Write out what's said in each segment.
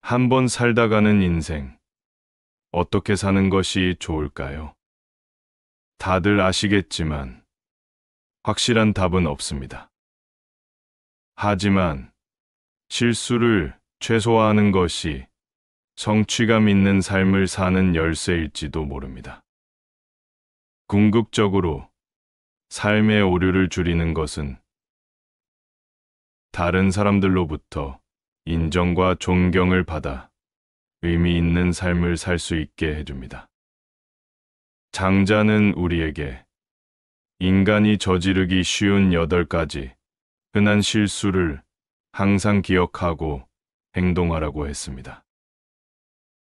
한 번 살다 가는 인생, 어떻게 사는 것이 좋을까요? 다들 아시겠지만, 확실한 답은 없습니다. 하지만, 실수를 최소화하는 것이 성취감 있는 삶을 사는 열쇠일지도 모릅니다. 궁극적으로, 삶의 오류를 줄이는 것은 다른 사람들로부터 인정과 존경을 받아 의미 있는 삶을 살 수 있게 해줍니다. 장자는 우리에게 인간이 저지르기 쉬운 8가지 흔한 실수를 항상 기억하고 행동하라고 했습니다.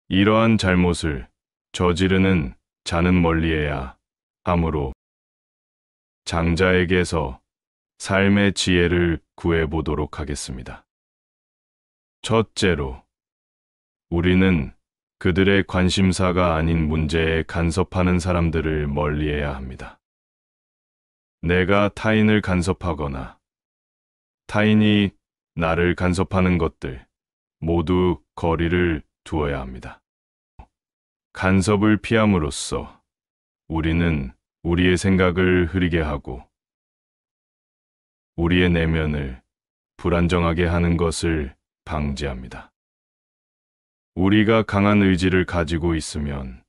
이러한 잘못을 저지르는 자는 멀리해야 하므로 장자에게서 삶의 지혜를 구해보도록 하겠습니다. 첫째로, 우리는 그들의 관심사가 아닌 문제에 간섭하는 사람들을 멀리해야 합니다. 내가 타인을 간섭하거나 타인이 나를 간섭하는 것들 모두 거리를 두어야 합니다. 간섭을 피함으로써 우리는 우리의 생각을 흐리게 하고 우리의 내면을 불안정하게 하는 것을 방지합니다. 우리가 강한 의지를 가지고 있으면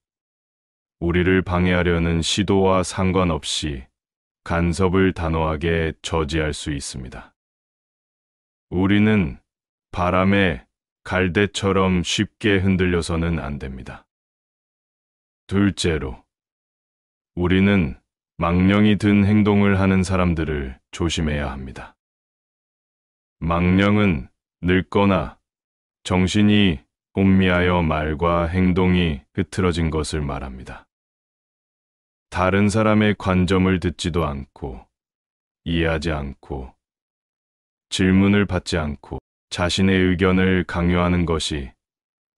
우리를 방해하려는 시도와 상관없이 간섭을 단호하게 저지할 수 있습니다. 우리는 바람에 갈대처럼 쉽게 흔들려서는 안 됩니다. 둘째로, 우리는 망령이 든 행동을 하는 사람들을 조심해야 합니다. 망령은 늙거나 정신이 혼미하여 말과 행동이 흐트러진 것을 말합니다. 다른 사람의 관점을 듣지도 않고, 이해하지 않고, 질문을 받지 않고 자신의 의견을 강요하는 것이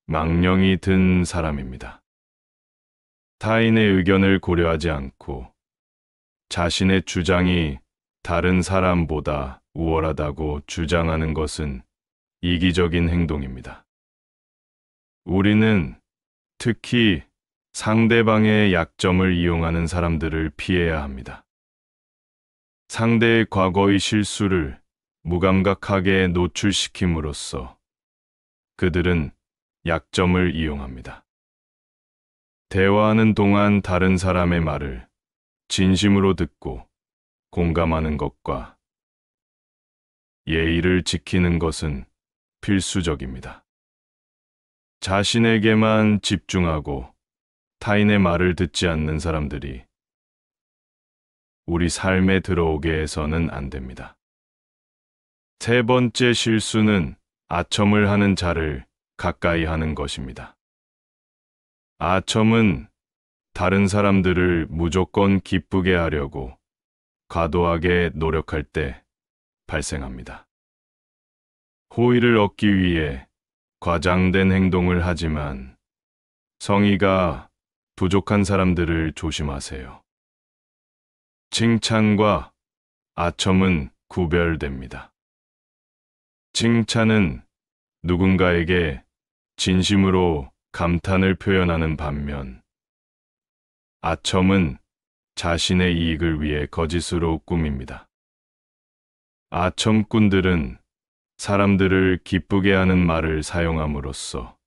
망령이 든 사람입니다. 타인의 의견을 고려하지 않고 자신의 주장이 다른 사람보다 우월하다고 주장하는 것은 이기적인 행동입니다. 우리는 특히 상대방의 약점을 이용하는 사람들을 피해야 합니다. 상대의 과거의 실수를 무감각하게 노출시킴으로써 그들은 약점을 이용합니다. 대화하는 동안 다른 사람의 말을 진심으로 듣고 공감하는 것과 예의를 지키는 것은 필수적입니다. 자신에게만 집중하고 타인의 말을 듣지 않는 사람들이 우리 삶에 들어오게 해서는 안 됩니다. 세 번째 실수는 아첨을 하는 자를 가까이 하는 것입니다. 아첨은 다른 사람들을 무조건 기쁘게 하려고 과도하게 노력할 때 발생합니다. 호의를 얻기 위해 과장된 행동을 하지만 성의가 부족한 사람들을 조심하세요. 칭찬과 아첨은 구별됩니다. 칭찬은 누군가에게 진심으로 감탄을 표현하는 반면, 아첨은 자신의 이익을 위해 거짓으로 꾸밉니다. 아첨꾼들은 사람들을 기쁘게 하는 말을 사용함으로써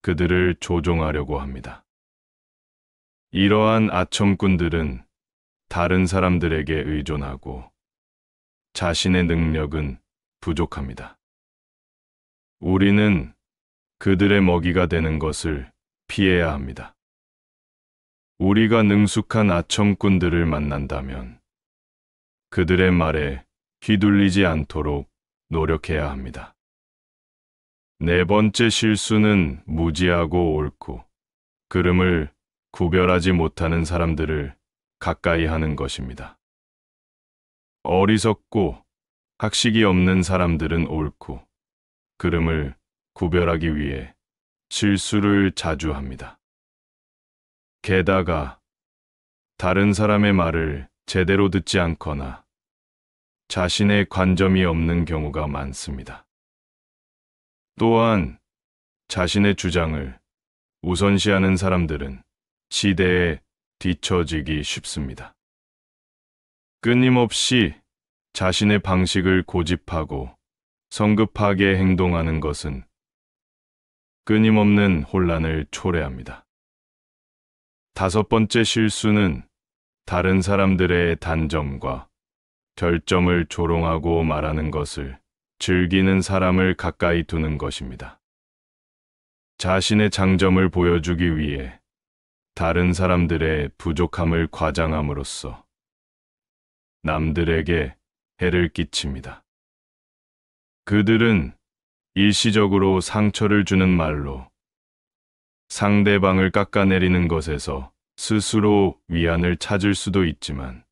그들을 조종하려고 합니다. 이러한 아첨꾼들은 다른 사람들에게 의존하고 자신의 능력은 부족합니다. 우리는 그들의 먹이가 되는 것을 피해야 합니다. 우리가 능숙한 아첨꾼들을 만난다면 그들의 말에 휘둘리지 않도록 노력해야 합니다. 네 번째 실수는 무지하고 옳고 그름을 구별하지 못하는 사람들을 가까이 하는 것입니다. 어리석고 학식이 없는 사람들은 옳고 그름을 구별하기 위해 실수를 자주 합니다. 게다가 다른 사람의 말을 제대로 듣지 않거나 자신의 관점이 없는 경우가 많습니다. 또한 자신의 주장을 우선시하는 사람들은 시대에 뒤처지기 쉽습니다. 끊임없이 자신의 방식을 고집하고 성급하게 행동하는 것은 끊임없는 혼란을 초래합니다. 다섯 번째 실수는 다른 사람들의 단점과 결점을 조롱하고 말하는 것을 즐기는 사람을 가까이 두는 것입니다. 자신의 장점을 보여주기 위해 다른 사람들의 부족함을 과장함으로써 남들에게 해를 끼칩니다. 그들은 일시적으로 상처를 주는 말로 상대방을 깎아내리는 것에서 스스로 위안을 찾을 수도 있지만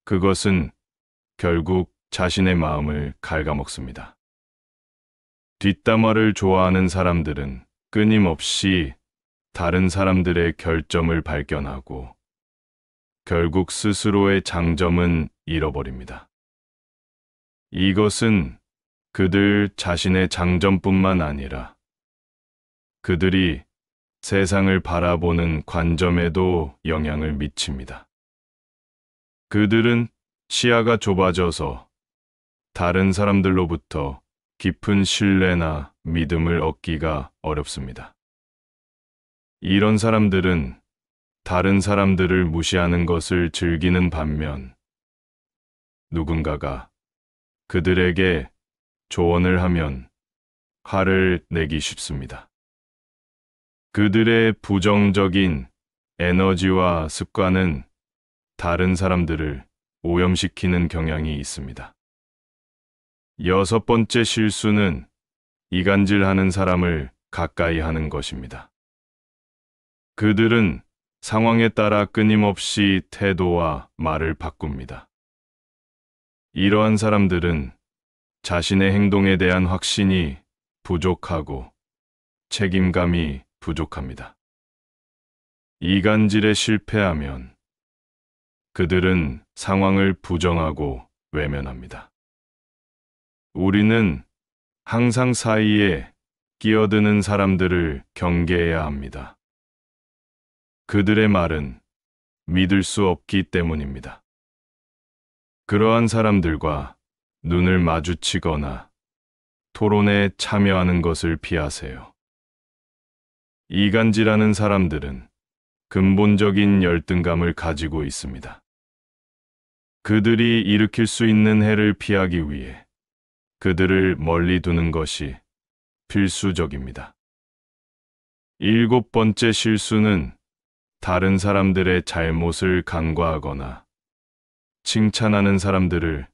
그것은 결국 자신의 마음을 갉아먹습니다. 뒷담화를 좋아하는 사람들은 끊임없이 다른 사람들의 결점을 발견하고 결국 스스로의 장점은 잃어버립니다. 이것은 그들 자신의 장점뿐만 아니라 그들이 세상을 바라보는 관점에도 영향을 미칩니다. 그들은 시야가 좁아져서 다른 사람들로부터 깊은 신뢰나 믿음을 얻기가 어렵습니다. 이런 사람들은 다른 사람들을 무시하는 것을 즐기는 반면 누군가가 그들에게 조언을 하면 화를 내기 쉽습니다. 그들의 부정적인 에너지와 습관은 다른 사람들을 오염시키는 경향이 있습니다. 여섯 번째 실수는 이간질하는 사람을 가까이 하는 것입니다. 그들은 상황에 따라 끊임없이 태도와 말을 바꿉니다. 이러한 사람들은 자신의 행동에 대한 확신이 부족하고 책임감이 부족합니다. 이간질에 실패하면 그들은 상황을 부정하고 외면합니다. 우리는 항상 사이에 끼어드는 사람들을 경계해야 합니다. 그들의 말은 믿을 수 없기 때문입니다. 그러한 사람들과 눈을 마주치거나 토론에 참여하는 것을 피하세요. 이간질하는 사람들은 근본적인 열등감을 가지고 있습니다. 그들이 일으킬 수 있는 해를 피하기 위해 그들을 멀리 두는 것이 필수적입니다. 일곱 번째 실수는 다른 사람들의 잘못을 간과하거나 칭찬하는 사람들을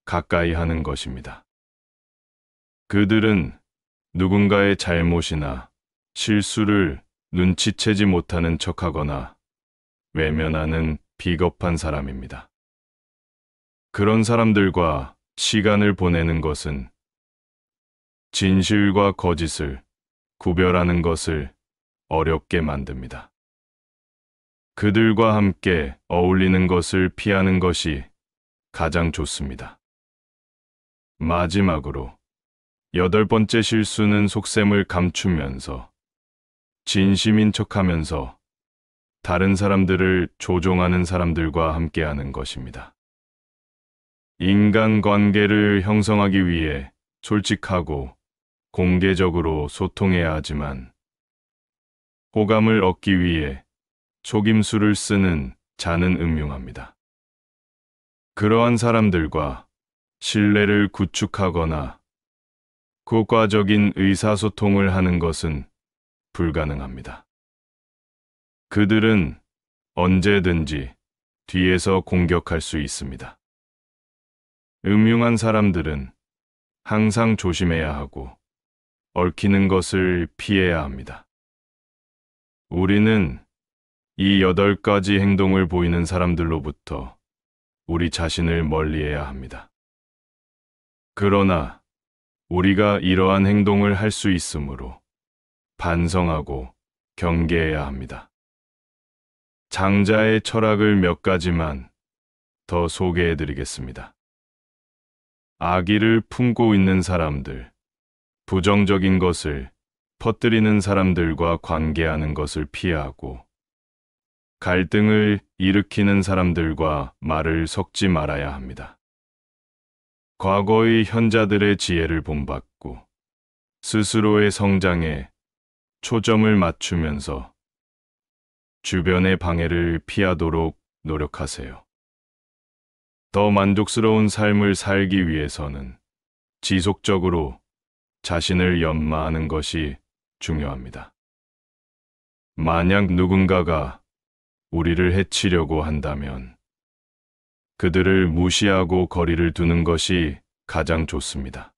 가까이 하는 것입니다. 그들은 누군가의 잘못이나 실수를 눈치채지 못하는 척하거나 외면하는 비겁한 사람입니다. 그런 사람들과 시간을 보내는 것은 진실과 거짓을 구별하는 것을 어렵게 만듭니다. 그들과 함께 어울리는 것을 피하는 것이 가장 좋습니다. 마지막으로 여덟 번째 실수는 속셈을 감추면서 진심인 척하면서 다른 사람들을 조종하는 사람들과 함께하는 것입니다. 인간관계를 형성하기 위해 솔직하고 공개적으로 소통해야 하지만 호감을 얻기 위해 속임수를 쓰는 자는 음흉합니다. 그러한 사람들과 신뢰를 구축하거나 효과적인 의사소통을 하는 것은 불가능합니다. 그들은 언제든지 뒤에서 공격할 수 있습니다. 음흉한 사람들은 항상 조심해야 하고 얽히는 것을 피해야 합니다. 우리는 이 8가지 행동을 보이는 사람들로부터 우리 자신을 멀리해야 합니다. 그러나 우리가 이러한 행동을 할 수 있으므로 반성하고 경계해야 합니다. 장자의 철학을 몇 가지만 더 소개해 드리겠습니다. 악의를 품고 있는 사람들, 부정적인 것을 퍼뜨리는 사람들과 관계하는 것을 피하고 갈등을 일으키는 사람들과 말을 섞지 말아야 합니다. 과거의 현자들의 지혜를 본받고 스스로의 성장에 초점을 맞추면서 주변의 방해를 피하도록 노력하세요. 더 만족스러운 삶을 살기 위해서는 지속적으로 자신을 연마하는 것이 중요합니다. 만약 누군가가 우리를 해치려고 한다면 그들을 무시하고 거리를 두는 것이 가장 좋습니다.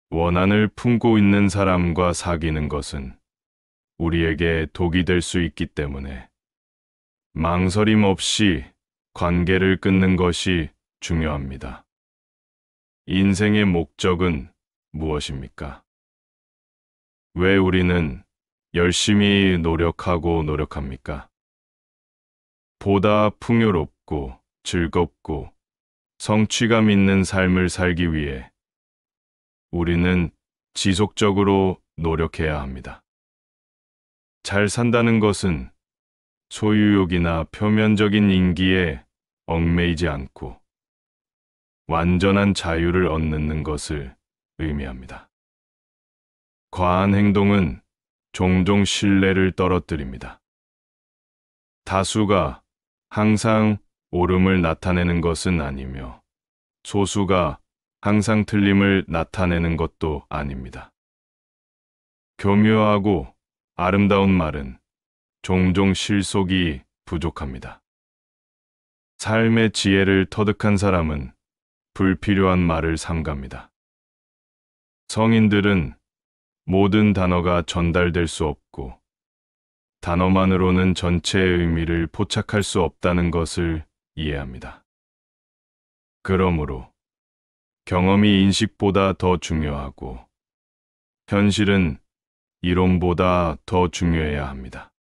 원한을 품고 있는 사람과 사귀는 것은 우리에게 독이 될 수 있기 때문에 망설임 없이 관계를 끊는 것이 중요합니다. 인생의 목적은 무엇입니까? 왜 우리는 열심히 노력합니까? 보다 풍요롭고 즐겁고 성취감 있는 삶을 살기 위해 우리는 지속적으로 노력해야 합니다. 잘 산다는 것은 소유욕이나 표면적인 인기에 얽매이지 않고 완전한 자유를 얻는 것을 의미합니다. 과한 행동은 종종 신뢰를 떨어뜨립니다. 다수가 항상 옳음을 나타내는 것은 아니며 소수가 항상 틀림을 나타내는 것도 아닙니다. 교묘하고 아름다운 말은 종종 실속이 부족합니다. 삶의 지혜를 터득한 사람은 불필요한 말을 삼갑니다. 성인들은 모든 단어가 전달될 수 없고 단어만으로는 전체의 의미를 포착할 수 없다는 것을 이해합니다. 그러므로 경험이 인식보다 더 중요하고 현실은 이론보다 더 중요해야 합니다.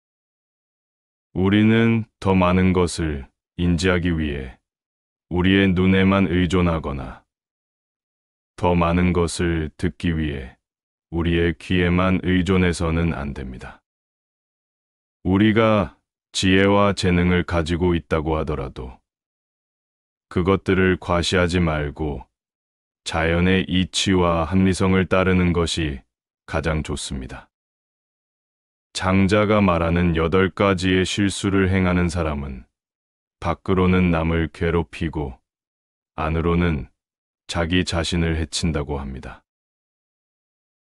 우리는 더 많은 것을 인지하기 위해 우리의 눈에만 의존하거나 더 많은 것을 듣기 위해 우리의 귀에만 의존해서는 안 됩니다. 우리가 지혜와 재능을 가지고 있다고 하더라도 그것들을 과시하지 말고 자연의 이치와 합리성을 따르는 것이 가장 좋습니다. 장자가 말하는 8가지의 실수를 행하는 사람은 밖으로는 남을 괴롭히고 안으로는 자기 자신을 해친다고 합니다.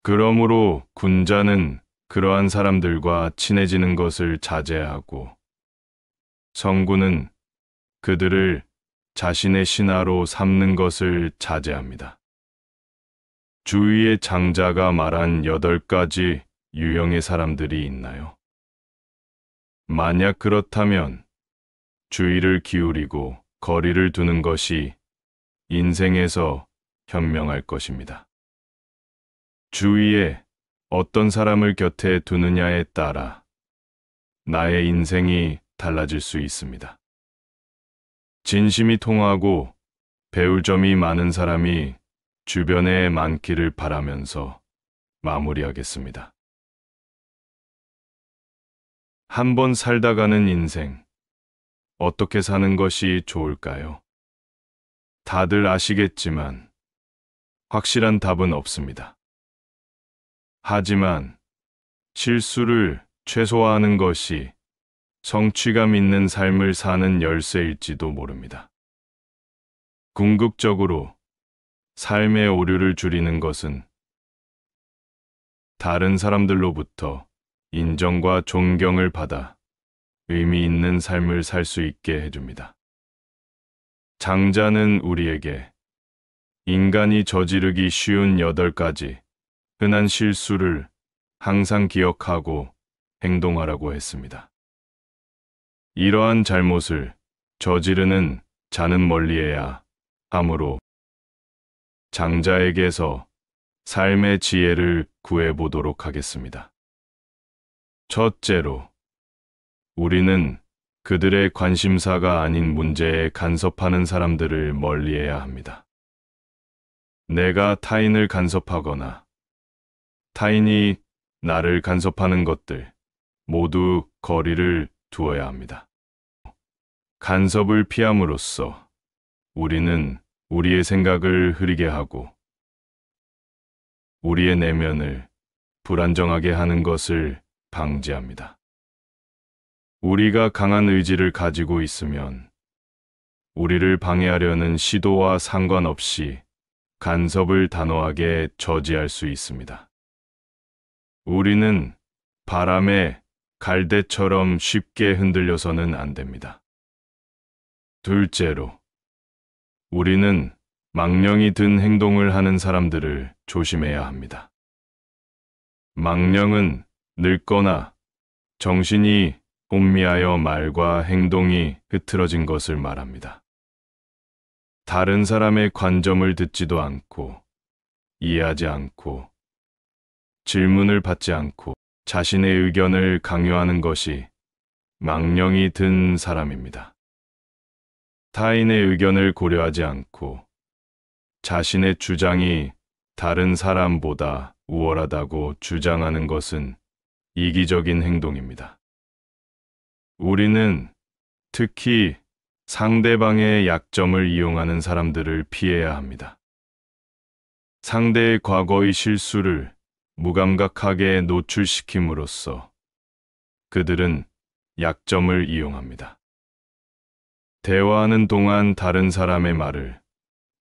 그러므로 군자는 그러한 사람들과 친해지는 것을 자제하고 성군은 그들을 자신의 신하로 삼는 것을 자제합니다. 주위의 장자가 말한 8가지 유형의 사람들이 있나요? 만약 그렇다면 주의를 기울이고 거리를 두는 것이 인생에서 현명할 것입니다. 주위에 어떤 사람을 곁에 두느냐에 따라 나의 인생이 달라질 수 있습니다. 진심이 통하고 배울 점이 많은 사람이 주변에 많기를 바라면서 마무리하겠습니다. 한 번 살다가는 인생, 어떻게 사는 것이 좋을까요? 다들 아시겠지만 확실한 답은 없습니다. 하지만 실수를 최소화하는 것이 성취감 있는 삶을 사는 열쇠일지도 모릅니다. 궁극적으로 삶의 오류를 줄이는 것은 다른 사람들로부터 인정과 존경을 받아 의미 있는 삶을 살 수 있게 해줍니다. 장자는 우리에게 인간이 저지르기 쉬운 8가지 흔한 실수를 항상 기억하고 행동하라고 했습니다. 이러한 잘못을 저지르는 자는 멀리해야 하므로 장자에게서 삶의 지혜를 구해보도록 하겠습니다. 첫째로, 우리는 그들의 관심사가 아닌 문제에 간섭하는 사람들을 멀리해야 합니다. 내가 타인을 간섭하거나 타인이 나를 간섭하는 것들 모두 거리를 두어야 합니다. 간섭을 피함으로써 우리는 우리의 생각을 흐리게 하고 우리의 내면을 불안정하게 하는 것을 방지합니다. 우리가 강한 의지를 가지고 있으면 우리를 방해하려는 시도와 상관없이 간섭을 단호하게 저지할 수 있습니다. 우리는 바람에 갈대처럼 쉽게 흔들려서는 안 됩니다. 둘째로, 우리는 망령이 든 행동을 하는 사람들을 조심해야 합니다. 망령은 늙거나 정신이 혼미하여 말과 행동이 흐트러진 것을 말합니다. 다른 사람의 관점을 듣지도 않고, 이해하지 않고, 질문을 받지 않고 자신의 의견을 강요하는 것이 망령이 든 사람입니다. 타인의 의견을 고려하지 않고 자신의 주장이 다른 사람보다 우월하다고 주장하는 것은 이기적인 행동입니다. 우리는 특히 상대방의 약점을 이용하는 사람들을 피해야 합니다. 상대의 과거의 실수를 무감각하게 노출시킴으로써 그들은 약점을 이용합니다. 대화하는 동안 다른 사람의 말을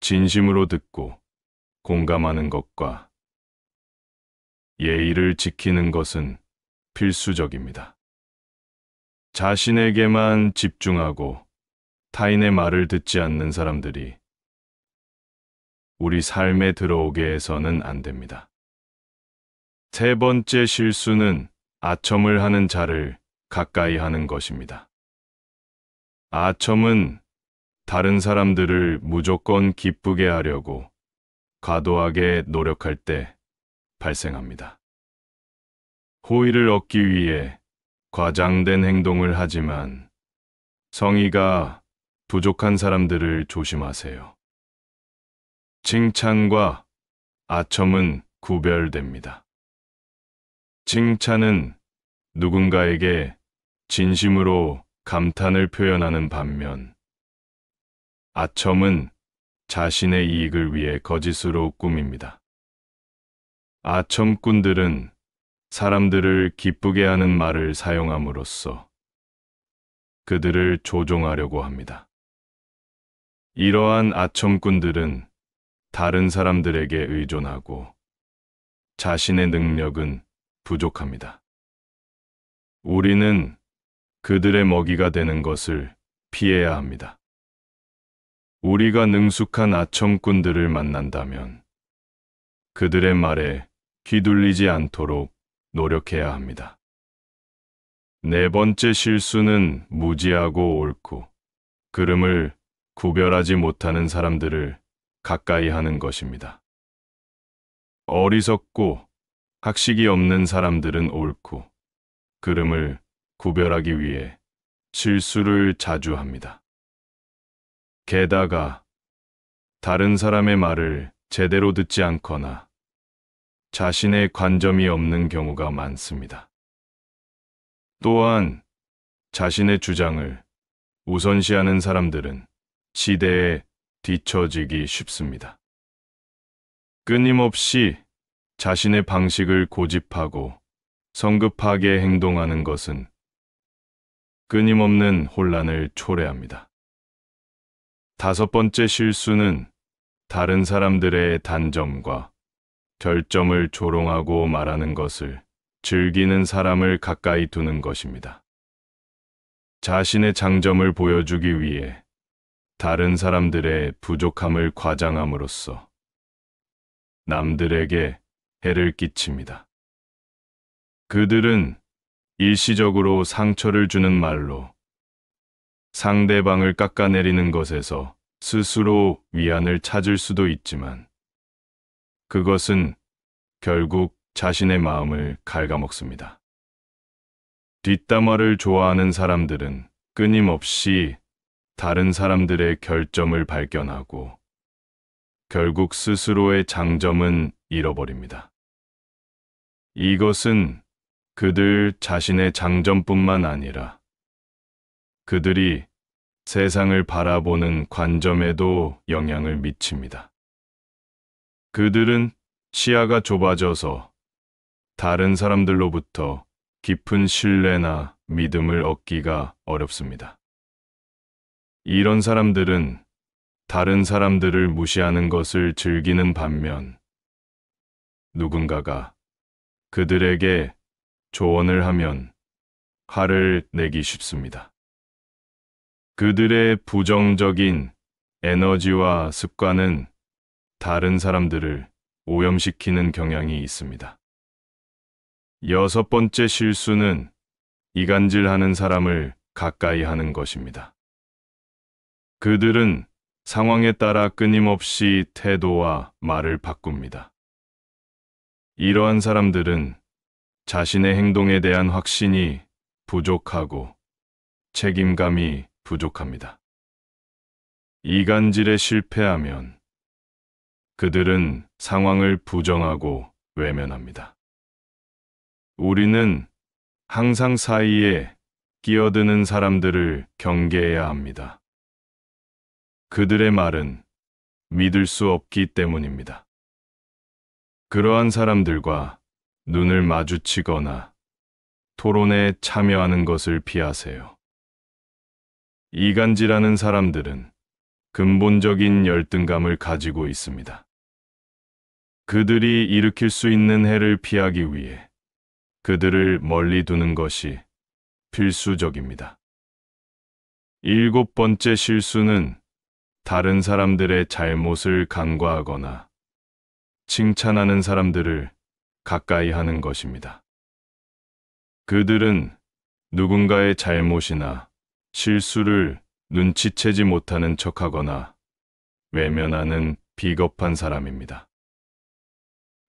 진심으로 듣고 공감하는 것과 예의를 지키는 것은 필수적입니다. 자신에게만 집중하고 타인의 말을 듣지 않는 사람들이 우리 삶에 들어오게 해서는 안 됩니다. 세 번째 실수는 아첨을 하는 자를 가까이 하는 것입니다. 아첨은 다른 사람들을 무조건 기쁘게 하려고 과도하게 노력할 때 발생합니다. 호의를 얻기 위해 과장된 행동을 하지만 성의가 부족한 사람들을 조심하세요. 칭찬과 아첨은 구별됩니다. 칭찬은 누군가에게 진심으로 감탄을 표현하는 반면 아첨은 자신의 이익을 위해 거짓으로 꾸밉니다. 아첨꾼들은 사람들을 기쁘게 하는 말을 사용함으로써 그들을 조종하려고 합니다. 이러한 아첨꾼들은 다른 사람들에게 의존하고 자신의 능력은 부족합니다. 우리는 그들의 먹이가 되는 것을 피해야 합니다. 우리가 능숙한 아첨꾼들을 만난다면 그들의 말에 휘둘리지 않도록 노력해야 합니다. 네 번째 실수는 무지하고 옳고 그름을 구별하지 못하는 사람들을 가까이 하는 것입니다. 어리석고 학식이 없는 사람들은 옳고 그름을 구별하기 위해 실수를 자주 합니다. 게다가 다른 사람의 말을 제대로 듣지 않거나 자신의 관점이 없는 경우가 많습니다. 또한 자신의 주장을 우선시하는 사람들은 시대에 뒤처지기 쉽습니다. 끊임없이 자신의 방식을 고집하고 성급하게 행동하는 것은 끊임없는 혼란을 초래합니다. 다섯 번째 실수는 다른 사람들의 단점과 결점을 조롱하고 말하는 것을 즐기는 사람을 가까이 두는 것입니다. 자신의 장점을 보여주기 위해 다른 사람들의 부족함을 과장함으로써 남들에게 해를 끼칩니다. 그들은 일시적으로 상처를 주는 말로 상대방을 깎아내리는 것에서 스스로 위안을 찾을 수도 있지만 그것은 결국 자신의 마음을 갉아먹습니다. 뒷담화를 좋아하는 사람들은 끊임없이 다른 사람들의 결점을 발견하고 결국 스스로의 장점은 잃어버립니다. 이것은 그들 자신의 장점뿐만 아니라 그들이 세상을 바라보는 관점에도 영향을 미칩니다. 그들은 시야가 좁아져서 다른 사람들로부터 깊은 신뢰나 믿음을 얻기가 어렵습니다. 이런 사람들은 다른 사람들을 무시하는 것을 즐기는 반면 누군가가 그들에게 조언을 하면 화를 내기 쉽습니다. 그들의 부정적인 에너지와 습관은 다른 사람들을 오염시키는 경향이 있습니다. 여섯 번째 실수는 이간질하는 사람을 가까이 하는 것입니다. 그들은 상황에 따라 끊임없이 태도와 말을 바꿉니다. 이러한 사람들은 자신의 행동에 대한 확신이 부족하고 책임감이 부족합니다. 이간질에 실패하면 그들은 상황을 부정하고 외면합니다. 우리는 항상 사이에 끼어드는 사람들을 경계해야 합니다. 그들의 말은 믿을 수 없기 때문입니다. 그러한 사람들과 눈을 마주치거나 토론에 참여하는 것을 피하세요. 이간질하는 사람들은 근본적인 열등감을 가지고 있습니다. 그들이 일으킬 수 있는 해를 피하기 위해 그들을 멀리 두는 것이 필수적입니다. 일곱 번째 실수는 다른 사람들의 잘못을 간과하거나 칭찬하는 사람들을 가까이 하는 것입니다. 그들은 누군가의 잘못이나 실수를 눈치채지 못하는 척하거나 외면하는 비겁한 사람입니다.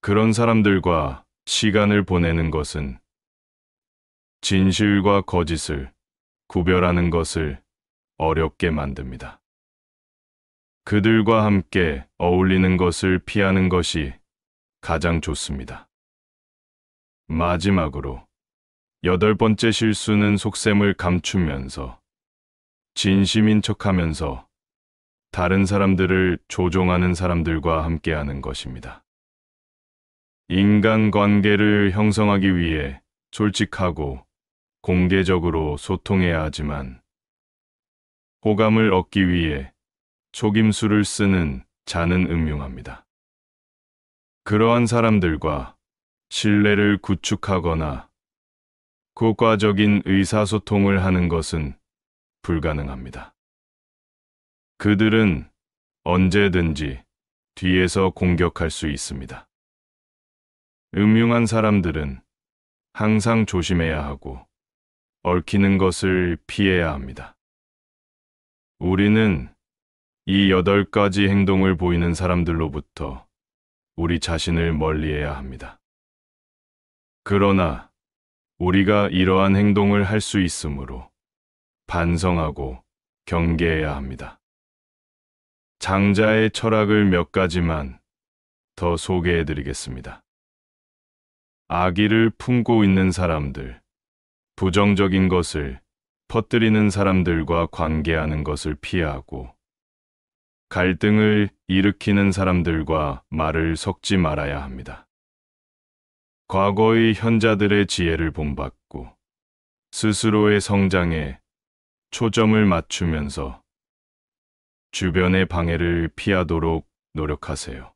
그런 사람들과 시간을 보내는 것은 진실과 거짓을 구별하는 것을 어렵게 만듭니다. 그들과 함께 어울리는 것을 피하는 것이 가장 좋습니다. 마지막으로 여덟 번째 실수는 속셈을 감추면서 진심인 척하면서 다른 사람들을 조종하는 사람들과 함께하는 것입니다. 인간관계를 형성하기 위해 솔직하고 공개적으로 소통해야 하지만 호감을 얻기 위해 속임수를 쓰는 자는 음흉합니다. 그러한 사람들과 신뢰를 구축하거나 효과적인 의사소통을 하는 것은 불가능합니다. 그들은 언제든지 뒤에서 공격할 수 있습니다. 음흉한 사람들은 항상 조심해야 하고 얽히는 것을 피해야 합니다. 우리는 이 8가지 행동을 보이는 사람들로부터 우리 자신을 멀리해야 합니다. 그러나 우리가 이러한 행동을 할 수 있으므로 반성하고 경계해야 합니다. 장자의 철학을 몇 가지만 더 소개해 드리겠습니다. 악의를 품고 있는 사람들, 부정적인 것을 퍼뜨리는 사람들과 관계하는 것을 피하고 갈등을 일으키는 사람들과 말을 섞지 말아야 합니다. 과거의 현자들의 지혜를 본받고 스스로의 성장에 초점을 맞추면서 주변의 방해를 피하도록 노력하세요.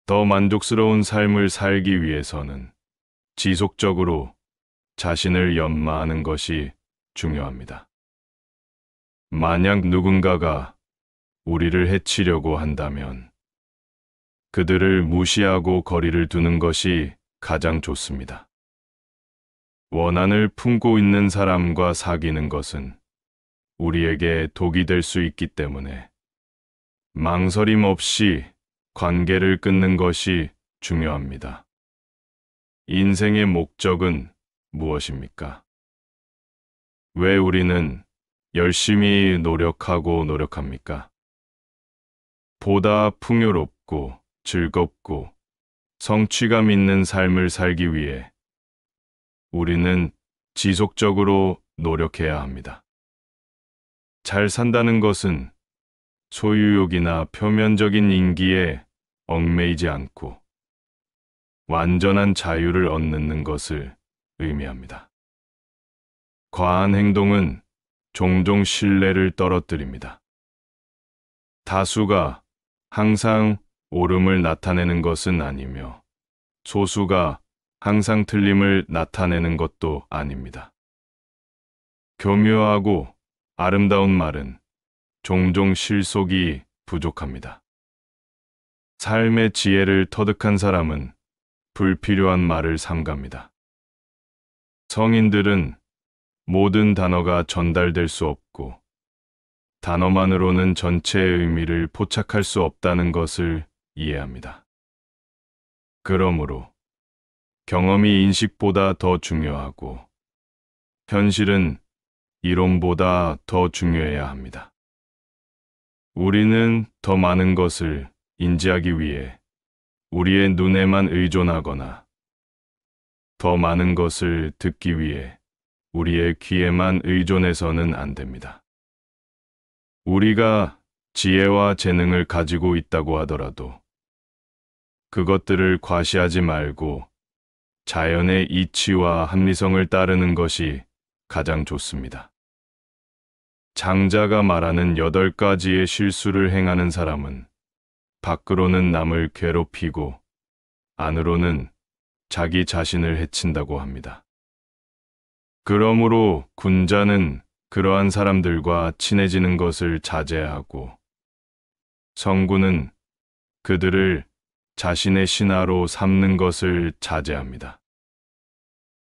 더 만족스러운 삶을 살기 위해서는 지속적으로 자신을 연마하는 것이 중요합니다. 만약 누군가가 우리를 해치려고 한다면 그들을 무시하고 거리를 두는 것이 가장 좋습니다. 원한을 품고 있는 사람과 사귀는 것은 우리에게 독이 될 수 있기 때문에 망설임 없이 관계를 끊는 것이 중요합니다. 인생의 목적은 무엇입니까? 왜 우리는 열심히 노력합니까? 보다 풍요롭고 즐겁고 성취감 있는 삶을 살기 위해 우리는 지속적으로 노력해야 합니다. 잘 산다는 것은 소유욕이나 표면적인 인기에 얽매이지 않고 완전한 자유를 얻는 것을 의미합니다. 과한 행동은 종종 신뢰를 떨어뜨립니다. 다수가 항상 옳음을 나타내는 것은 아니며 소수가 항상 틀림을 나타내는 것도 아닙니다. 교묘하고 아름다운 말은 종종 실속이 부족합니다. 삶의 지혜를 터득한 사람은 불필요한 말을 삼갑니다. 성인들은 모든 단어가 전달될 수 없고 단어만으로는 전체의 의미를 포착할 수 없다는 것을 이해합니다. 그러므로 경험이 인식보다 더 중요하고 현실은 이론보다 더 중요해야 합니다. 우리는 더 많은 것을 인지하기 위해 우리의 눈에만 의존하거나 더 많은 것을 듣기 위해 우리의 귀에만 의존해서는 안 됩니다. 우리가 지혜와 재능을 가지고 있다고 하더라도 그것들을 과시하지 말고 자연의 이치와 합리성을 따르는 것이 가장 좋습니다. 장자가 말하는 8가지의 실수를 행하는 사람은 밖으로는 남을 괴롭히고 안으로는 자기 자신을 해친다고 합니다. 그러므로 군자는 그러한 사람들과 친해지는 것을 자제하고 성군은 그들을 자신의 신하로 삼는 것을 자제합니다.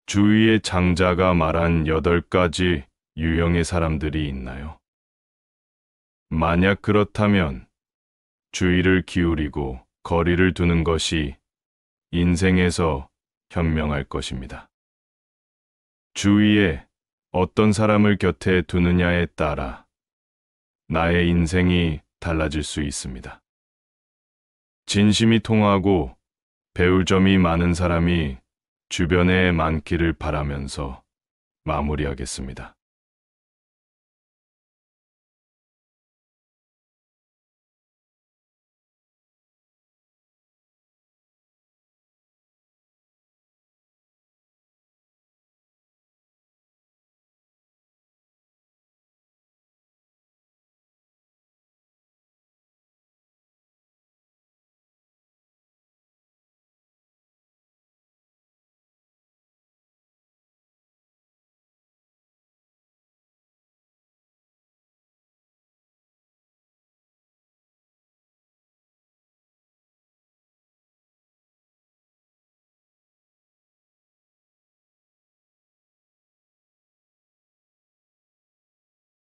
주위의 장자가 말한 8가지 유형의 사람들이 있나요? 만약 그렇다면 주의를 기울이고 거리를 두는 것이 인생에서 현명할 것입니다. 주위에 어떤 사람을 곁에 두느냐에 따라 나의 인생이 달라질 수 있습니다. 진심이 통하고 배울 점이 많은 사람이 주변에 많기를 바라면서 마무리하겠습니다.